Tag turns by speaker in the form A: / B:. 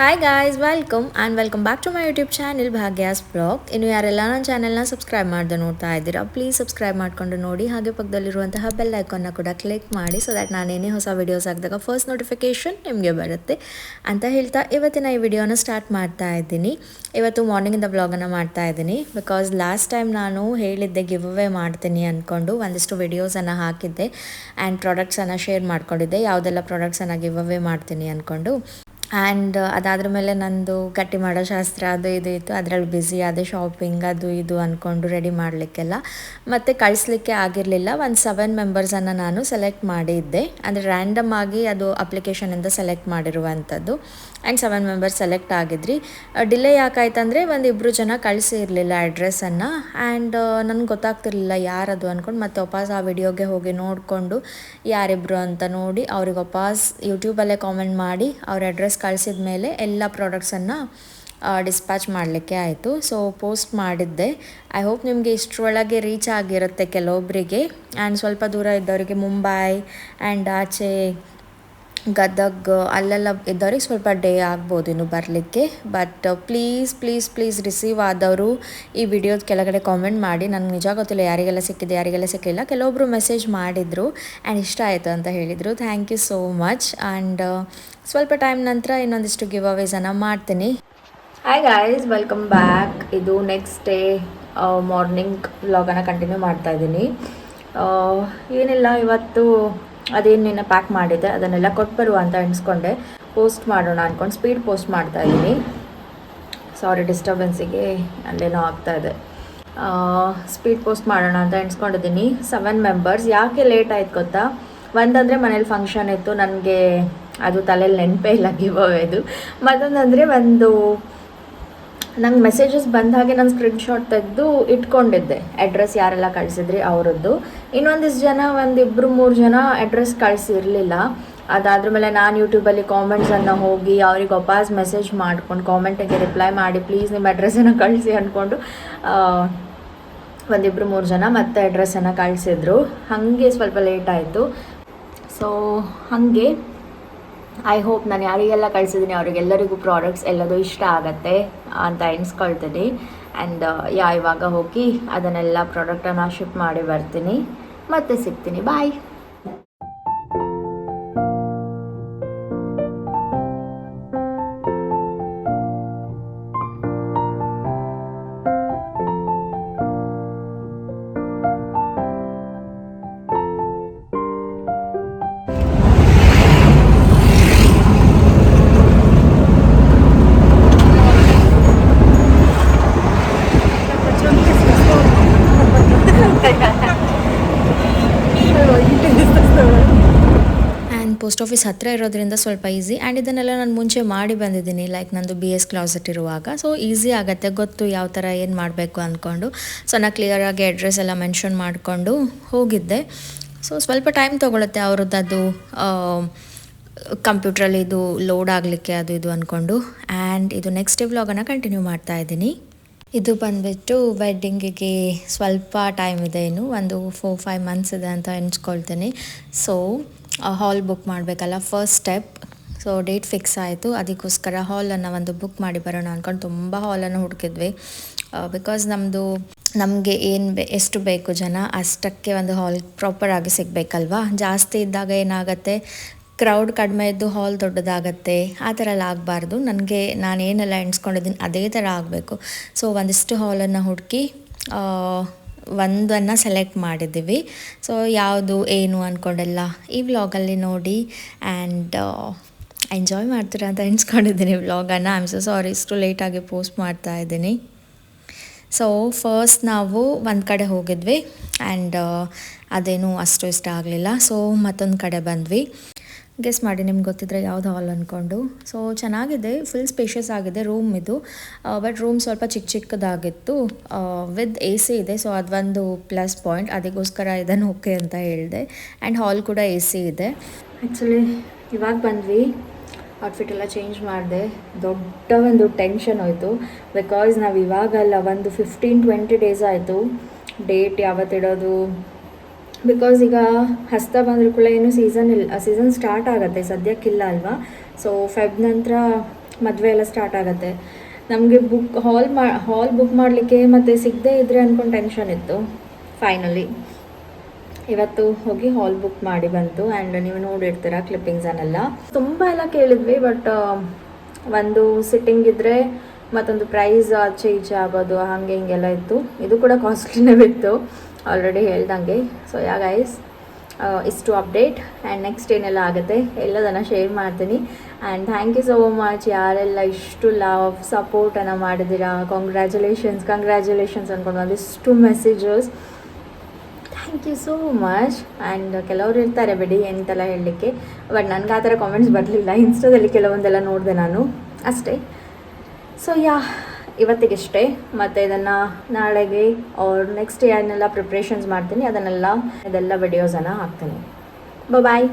A: Hi guys, welcome back to my YouTube channel Bhagya's blog. ಇನ್ನು ಯಾರೆಲ್ಲ ನನ್ನ ಚಾನಲ್ನ ಸಬ್ಸ್ಕ್ರೈಬ್ ಮಾಡ್ದೆ ನೋಡ್ತಾ ಇದ್ದೀರಾ, ಪ್ಲೀಸ್ ಸಬ್ಸ್ಕ್ರೈಬ್ ಮಾಡ್ಕೊಂಡು ನೋಡಿ. ಹಾಗೆ ಪಕ್ಕದಲ್ಲಿರುವಂತಹ ಬೆಲ್ ಐಕಾನ್ನ ಕೂಡ ಕ್ಲಿಕ್ ಮಾಡಿ, ಸೊ ದ್ಯಾಟ್ ನಾನೇನೇ ಹೊಸ ವೀಡಿಯೋಸ್ ಹಾಕಿದಾಗ ಫಸ್ಟ್ ನೋಟಿಫಿಕೇಷನ್ ನಿಮಗೆ ಬರುತ್ತೆ ಅಂತ ಹೇಳ್ತಾ ಇವತ್ತಿನ ಈ ವಿಡಿಯೋನ ಸ್ಟಾರ್ಟ್ ಮಾಡ್ತಾ ಇದ್ದೀನಿ. ಇವತ್ತು ಮಾರ್ನಿಂಗಿಂದ ಬ್ಲಾಗನ್ನು ಮಾಡ್ತಾ ಇದ್ದೀನಿ ಬಿಕಾಸ್ ಲಾಸ್ಟ್ ಟೈಮ್ ನಾನು ಹೇಳಿದ್ದೆ ಗಿವ್ ಅವೇ ಮಾಡ್ತೀನಿ ಅಂದ್ಕೊಂಡು ಒಂದಿಷ್ಟು ವಿಡಿಯೋಸನ್ನು ಹಾಕಿದ್ದೆ ಆ್ಯಂಡ್ ಪ್ರಾಡಕ್ಟ್ಸನ್ನು ಶೇರ್ ಮಾಡ್ಕೊಂಡಿದ್ದೆ, ಯಾವುದೆಲ್ಲ ಪ್ರಾಡಕ್ಟ್ಸನ್ನು ಗಿವ್ ಅವೇ ಮಾಡ್ತೀನಿ ಅಂದ್ಕೊಂಡು. ಆ್ಯಂಡ್ ಅದಾದ್ರ ಮೇಲೆ ನಂದು ಗಟ್ಟಿ ಮಾಡೋ ಶಾಸ್ತ್ರ ಅದು ಇದು ಇತ್ತು, ಅದರಲ್ಲಿ ಬ್ಯುಸಿ ಆದೆ, ಶಾಪಿಂಗ್ ಅದು ಇದು ಅಂದ್ಕೊಂಡು ರೆಡಿ ಮಾಡಲಿಕ್ಕೆಲ್ಲ ಮತ್ತು ಕಳಿಸ್ಲಿಕ್ಕೆ ಆಗಿರಲಿಲ್ಲ. ಒಂದು 7 ಮೆಂಬರ್ಸನ್ನು ನಾನು ಸೆಲೆಕ್ಟ್ ಮಾಡಿದ್ದೆ, ಅಂದರೆ ರ್ಯಾಂಡಮ್ ಆಗಿ ಅದು ಅಪ್ಲಿಕೇಶನಿಂದ ಸೆಲೆಕ್ಟ್ ಮಾಡಿರುವಂಥದ್ದು. ಆ್ಯಂಡ್ 7 ಮೆಂಬರ್ಸ್ ಸೆಲೆಕ್ಟ್ ಆಗಿದ್ರಿ. ಡಿಲೇ ಯಾಕಾಯ್ತಂದರೆ ಒಂದಿಬ್ಬರು ಜನ ಕಳಿಸಿರಲಿಲ್ಲ ಅಡ್ರೆಸ್ಸನ್ನು, ಆ್ಯಂಡ್ ನನಗೆ ಗೊತ್ತಾಗ್ತಿರ್ಲಿಲ್ಲ ಯಾರದು ಅಂದ್ಕೊಂಡು ಮತ್ತೆ ವಾಪಸ್ ಆ ವಿಡಿಯೋಗೆ ಹೋಗಿ ನೋಡಿಕೊಂಡು ಯಾರಿಬ್ಬರು ಅಂತ ನೋಡಿ ಅವ್ರಿಗೆ ವಾಪಸ್ ಯೂಟ್ಯೂಬಲ್ಲೇ ಕಾಮೆಂಟ್ ಮಾಡಿ ಅವ್ರ ಅಡ್ರೆಸ್ ಕಳಿಸಿದ ಮೇಲೆ ಎಲ್ಲ ಪ್ರಾಡಕ್ಟ್ಸನ್ನು ಡಿಸ್ಪ್ಯಾಚ್ ಮಾಡಲಿಕ್ಕೆ ಆಯಿತು. ಸೊ ಪೋಸ್ಟ್ ಮಾಡಿದ್ದೆ. ಐ ಹೋಪ್ ನಿಮಗೆ ಇಷ್ಟರೊಳಗೆ ರೀಚ್ ಆಗಿರುತ್ತೆ ಕೆಲವೊಬ್ಬರಿಗೆ, ಆ್ಯಂಡ್ ಸ್ವಲ್ಪ ದೂರ ಇದ್ದವರಿಗೆ ಮುಂಬೈ ಆ್ಯಂಡ್ ಆಚೆ ಗದಗ್ ಅಲ್ಲೆಲ್ಲ ಇದ್ದವ್ರಿಗೆ ಸ್ವಲ್ಪ ಡೇ ಆಗ್ಬೋದು ಇನ್ನು ಬರಲಿಕ್ಕೆ. ಬಟ್ ಪ್ಲೀಸ್ ರಿಸೀವ್ ಆದವರು ಈ ವಿಡಿಯೋದ ಕೆಳಗಡೆ ಕಾಮೆಂಟ್ ಮಾಡಿ. ನನಗೆ ನಿಜ ಗೊತ್ತಿಲ್ಲ ಯಾರಿಗೆಲ್ಲ ಸಿಕ್ಕಿದೆ ಯಾರಿಗೆಲ್ಲ ಸಿಕ್ಕಿಲ್ಲ. ಕೆಲವೊಬ್ಬರು ಮೆಸೇಜ್ ಮಾಡಿದರು ಆ್ಯಂಡ್ ಇಷ್ಟ ಆಯಿತು ಅಂತ ಹೇಳಿದರು. Thank you so much. And ಸ್ವಲ್ಪ ಟೈಮ್ ನಂತರ ಇನ್ನೊಂದಿಷ್ಟು ಗಿವ್ ಅವೇಸನ್ನು ಮಾಡ್ತೀನಿ. Hi guys, welcome back. ಇದು ನೆಕ್ಸ್ಟ್ ಡೇ ಮಾರ್ನಿಂಗ್ ವ್ಲಾಗನ್ನು ಕಂಟಿನ್ಯೂ ಮಾಡ್ತಾಯಿದ್ದೀನಿ. ಏನಿಲ್ಲ, ಇವತ್ತು ಅದೇನು ನಿನ್ನೆ ಪ್ಯಾಕ್ ಮಾಡಿದ್ದೆ ಅದನ್ನೆಲ್ಲ ಕೊಟ್ಟು ಬರುವ ಅಂತ ಎಣಿಸ್ಕೊಂಡೆ. ಪೋಸ್ಟ್ ಮಾಡೋಣ ಅಂದ್ಕೊಂಡು ಸ್ಪೀಡ್ ಪೋಸ್ಟ್ ಮಾಡ್ತಾಯಿದ್ದೀನಿ. ಸಾರಿ ಡಿಸ್ಟರ್ಬೆನ್ಸಿಗೆ ಅಲ್ಲೇನೋ ಆಗ್ತಾಯಿದೆ. ಸ್ಪೀಡ್ ಪೋಸ್ಟ್ ಮಾಡೋಣ ಅಂತ ಎಣಿಸ್ಕೊಂಡಿದ್ದೀನಿ. 7 ಮೆಂಬರ್ಸ್. ಯಾಕೆ ಲೇಟ್ ಆಯ್ತು ಗೊತ್ತಾ? ಒಂದಂದರೆ ಮನೇಲಿ ಫಂಕ್ಷನ್ ಇತ್ತು, ನನಗೆ ಅದು ತಲೆಯಲ್ಲಿ ನೆನಪೇ ಇಲ್ಲ ಗಿವ್ ಅವೇದು. ಮತ್ತೊಂದಂದರೆ ನಂಗೆ ಮೆಸೇಜಸ್ ಬಂದ ಹಾಗೆ ನಾನು ಸ್ಕ್ರೀನ್ಶಾಟ್ ತೆಗೆದು ಇಟ್ಕೊಂಡಿದ್ದೆ ಅಡ್ರೆಸ್ ಯಾರೆಲ್ಲ ಕಳಿಸಿದ್ರಿ ಅವರದ್ದು. ಇನ್ನೊಂದಿಷ್ಟು ಜನ 1-2-3 ಜನ ಅಡ್ರೆಸ್ ಕಳಿಸಿರಲಿಲ್ಲ. ಅದಾದ್ರ ಮೇಲೆ ನಾನು ಯೂಟ್ಯೂಬಲ್ಲಿ ಕಾಮೆಂಟ್ಸನ್ನು ಹೋಗಿ ಅವ್ರಿಗೆ ವಾಪಸ್ ಮೆಸೇಜ್ ಮಾಡ್ಕೊಂಡು ಕಾಮೆಂಟಿಗೆ ರಿಪ್ಲೈ ಮಾಡಿ ಪ್ಲೀಸ್ ನಿಮ್ಮ ಅಡ್ರೆಸ್ಸನ್ನು ಕಳಿಸಿ ಅಂದ್ಕೊಂಡು 1-2-3 ಜನ ಮತ್ತೆ ಅಡ್ರೆಸ್ಸನ್ನು ಕಳಿಸಿದ್ರು. ಹಾಗೆ ಸ್ವಲ್ಪ ಲೇಟ್ ಆಯಿತು. ಸೊ ಹಾಗೆ ಐ ಹೋಪ್ ನಾನು ಯಾರಿಗೆಲ್ಲ ಕಳಿಸಿದ್ದೀನಿ ಅವರಿಗೆಲ್ಲರಿಗೂ ಪ್ರಾಡಕ್ಟ್ಸ್ ಎಲ್ಲದೂ ಇಷ್ಟ ಆಗತ್ತೆ ಅಂತ ಎಣಿಸ್ಕೊಳ್ತೀನಿ. ಆ್ಯಂಡ್ ಇವಾಗ ಹೋಗಿ ಅದನ್ನೆಲ್ಲ ಪ್ರಾಡಕ್ಟನ್ನು ಶಿಪ್ ಮಾಡಿ ಬರ್ತೀನಿ, ಮತ್ತೆ ಸಿಗ್ತೀನಿ. ಬಾಯ್. ಪೋಸ್ಟ್ ಆಫೀಸ್ ಹತ್ತಿರ ಇರೋದ್ರಿಂದ ಸ್ವಲ್ಪ ಈಸಿ. ಆ್ಯಂಡ್ ಇದನ್ನೆಲ್ಲ ನಾನು ಮುಂಚೆ ಮಾಡಿ ಬಂದಿದ್ದೀನಿ, ಲೈಕ್ ನಂದು BS ಕ್ಲಾಸೆಟ್ ಇರುವಾಗ. ಸೊ ಈಸಿ ಆಗುತ್ತೆ, ಗೊತ್ತು ಯಾವ ಥರ ಏನು ಮಾಡಬೇಕು ಅಂದ್ಕೊಂಡು. ಸೊ ನಾನು ಕ್ಲಿಯರಾಗಿ ಅಡ್ರೆಸ್ ಎಲ್ಲ ಮೆನ್ಷನ್ ಮಾಡಿಕೊಂಡು ಹೋಗಿದ್ದೆ. ಸೊ ಸ್ವಲ್ಪ ಟೈಮ್ ತೊಗೊಳುತ್ತೆ ಅವ್ರದ್ದು ಅದು ಕಂಪ್ಯೂಟ್ರಲ್ಲಿ ಇದು ಲೋಡ್ ಆಗಲಿಕ್ಕೆ ಅದು ಇದು ಅಂದ್ಕೊಂಡು. ಆ್ಯಂಡ್ ಇದು ನೆಕ್ಸ್ಟ್ ಡೇ ವ್ಲಾಗನ್ನು ಕಂಟಿನ್ಯೂ ಮಾಡ್ತಾ ಇದ್ದೀನಿ. ಇದು ಬಂದುಬಿಟ್ಟು ವೆಡ್ಡಿಂಗಿಗೆ ಸ್ವಲ್ಪ ಟೈಮ್ ಇದೆ, ಇನ್ನು ಒಂದು 4-5 ಮಂತ್ಸ್ ಇದೆ ಅಂತ ಎಣಿಸ್ಕೊಳ್ತೀನಿ. ಸೊ ಹಾಲ್ ಬುಕ್ ಮಾಡಬೇಕಲ್ಲ, first step. So date fix ಆಯಿತು, ಅದಕ್ಕೋಸ್ಕರ ಹಾಲನ್ನು ಒಂದು ಬುಕ್ ಮಾಡಿ ಬರೋಣ ಅಂದ್ಕೊಂಡು ತುಂಬ ಹಾಲನ್ನು ಹುಡುಕಿದ್ವಿ. ಬಿಕಾಸ್ ನಮಗೆ ಎಷ್ಟು ಬೇಕು ಜನ ಅಷ್ಟಕ್ಕೆ ಒಂದು ಹಾಲ್ ಪ್ರಾಪರಾಗಿ ಸಿಗಬೇಕಲ್ವಾ. ಜಾಸ್ತಿ ಇದ್ದಾಗ ಏನಾಗುತ್ತೆ, ಕ್ರೌಡ್ ಕಡಿಮೆ ಇದ್ದು ಹಾಲ್ ದೊಡ್ಡದಾಗತ್ತೆ, ಆ ಥರ ಎಲ್ಲ ಆಗಬಾರ್ದು. ನಾನೇನೆಲ್ಲ ಎಣಿಸ್ಕೊಂಡಿದ್ದೀನಿ ಅದೇ ಥರ ಆಗಬೇಕು. ಸೊ ಒಂದಿಷ್ಟು ಹಾಲನ್ನು ಹುಡುಕಿ ಒಂದನ್ನು ಸೆಲೆಕ್ಟ್ ಮಾಡಿದ್ದೀವಿ. ಸೊ ಯಾವುದು ಏನು ಅಂದ್ಕೊಂಡೆಲ್ಲ ಈ ವ್ಲಾಗಲ್ಲಿ ನೋಡಿ ಆ್ಯಂಡ್ ಎಂಜಾಯ್ ಮಾಡ್ತೀರಾ ಅಂತ ಎಣಿಸ್ಕೊಂಡಿದ್ದೀನಿ ವ್ಲಾಗನ್ನು. ಐ ಆಮ್ ಸೊ ಸಾರಿ ಇಷ್ಟು ಲೇಟಾಗಿ ಪೋಸ್ಟ್ ಮಾಡ್ತಾ ಇದ್ದೀನಿ. ಸೊ ಫಸ್ಟ್ ನಾವು ಒಂದು ಕಡೆ ಹೋಗಿದ್ವಿ ಆ್ಯಂಡ್ ಅದೇನು ಅಷ್ಟು ಇಷ್ಟ ಆಗಲಿಲ್ಲ. ಸೊ ಮತ್ತೊಂದು ಕಡೆ ಬಂದ್ವಿ. ಗೆಸ್ ಮಾಡಿ ನಿಮ್ಗೆ ಗೊತ್ತಿದ್ರೆ ಯಾವ್ದು ಹಾಲ್ ಅಂದ್ಕೊಂಡು. ಸೊ ಚೆನ್ನಾಗಿದೆ, ಫುಲ್ ಸ್ಪೇಷಿಯಸ್ ಆಗಿದೆ ರೂಮ್ ಇದು. ಬಟ್ ರೂಮ್ ಸ್ವಲ್ಪ ಚಿಕ್ಕದಾಗಿತ್ತು. ವಿತ್ ಎ ಸಿ ಇದೆ, ಸೊ ಅದೊಂದು ಪ್ಲಸ್ ಪಾಯಿಂಟ್. ಅದಕ್ಕೋಸ್ಕರ ಇದನ್ನು ಓಕೆ ಅಂತ ಹೇಳಿದೆ. ಆ್ಯಂಡ್ ಹಾಲ್ ಕೂಡ ಎ ಸಿ ಇದೆ. ಆ್ಯಕ್ಚುಲಿ ಇವಾಗ ಬಂದ್ವಿ, ಔಟ್ಫಿಟ್ ಎಲ್ಲ ಚೇಂಜ್ ಮಾಡಿದೆ. ದೊಡ್ಡ ಒಂದು ಟೆನ್ಷನ್ ಹೋಯಿತು, ಬಿಕಾಸ್ ನಾವು ಇವಾಗಲ್ಲ ಒಂದು 15-20 ಡೇಸ್ ಆಯಿತು ಡೇಟ್ ಯಾವತ್ತಿಡೋದು. ಬಿಕಾಸ್ ಈಗ ಹಸ್ತ ಬಂದರೂ ಕೂಡ ಏನು ಸೀಸನ್ ಸ್ಟಾರ್ಟ್ ಆಗುತ್ತೆ, ಸದ್ಯಕ್ಕಿಲ್ಲ ಅಲ್ವಾ. ಸೊ ಫೆಬ್ ನಂತರ ಮದುವೆ ಎಲ್ಲ ಸ್ಟಾರ್ಟ್ ಆಗುತ್ತೆ. ನಮಗೆ ಹಾಲ್ ಬುಕ್ ಮಾಡಲಿಕ್ಕೆ ಮತ್ತು ಸಿಗದೇ ಇದ್ದರೆ ಅಂದ್ಕೊಂಡು ಟೆನ್ಷನ್ ಇತ್ತು. ಫೈನಲಿ ಇವತ್ತು ಹೋಗಿ ಹಾಲ್ ಬುಕ್ ಮಾಡಿ ಬಂತು. ಆ್ಯಂಡ್ ನೀವು ನೋಡಿರ್ತೀರ ಕ್ಲಿಪ್ಪಿಂಗ್ಸನ್ನೆಲ್ಲ ತುಂಬ ಎಲ್ಲ ಕೇಳಿದ್ವಿ. ಬಟ್ ಒಂದು ಸಿಟ್ಟಿಂಗ್ ಇದ್ದರೆ ಮತ್ತೊಂದು ಪ್ರೈಸ್ ಆಚೆ ಈಚೆ ಆಗೋದು ಹಾಗೆ ಹಿಂಗೆಲ್ಲ ಇತ್ತು. ಇದು ಕೂಡ ಕಾಸ್ಟ್ಲಿನೇ ಬಿತ್ತು ಆಲ್ರೆಡಿ ಹೇಳ್ದಂಗೆ. ಸೊ ಯಾ ಗೈಸ್, ಇಷ್ಟು ಅಪ್ಡೇಟ್. ಆ್ಯಂಡ್ ನೆಕ್ಸ್ಟ್ ಏನೆಲ್ಲ ಆಗುತ್ತೆ ಎಲ್ಲದನ್ನು ಶೇರ್ ಮಾಡ್ತೀನಿ. And thank you so much ಯಾರೆಲ್ಲ ಇಷ್ಟು ಲವ್ ಸಪೋರ್ಟನ್ನು ಮಾಡಿದ್ದೀರಾ. ಕಂಗ್ರ್ಯಾಚುಲೇಷನ್ಸ್ ಅಂದ್ಕೊಂಡು ಒಂದಿಷ್ಟು messages, thank you so much. And ಕೆಲವರು ಇರ್ತಾರೆ ಬಿಡಿ ಎಂತೆಲ್ಲ ಹೇಳಲಿಕ್ಕೆ, ಬಟ್ ನನಗೆ ಆ ಥರ ಕಾಮೆಂಟ್ಸ್ ಬರಲಿಲ್ಲ. ಇನ್ಸ್ಟಾದಲ್ಲಿ ಕೆಲವೊಂದೆಲ್ಲ ನೋಡಿದೆ ನಾನು ಅಷ್ಟೇ. ಸೊ ಇವತ್ತಿಗಿಷ್ಟೇ. ಮತ್ತು ಇದನ್ನು ನಾಳೆಗೆ ಅವ್ರ ನೆಕ್ಸ್ಟ್ ಏನೆಲ್ಲ ಪ್ರಿಪ್ರೇಷನ್ಸ್ ಮಾಡ್ತೀನಿ ಇದೆಲ್ಲ ವಿಡಿಯೋಸನ್ನು ಹಾಕ್ತೀನಿ. ಬಾಯ್.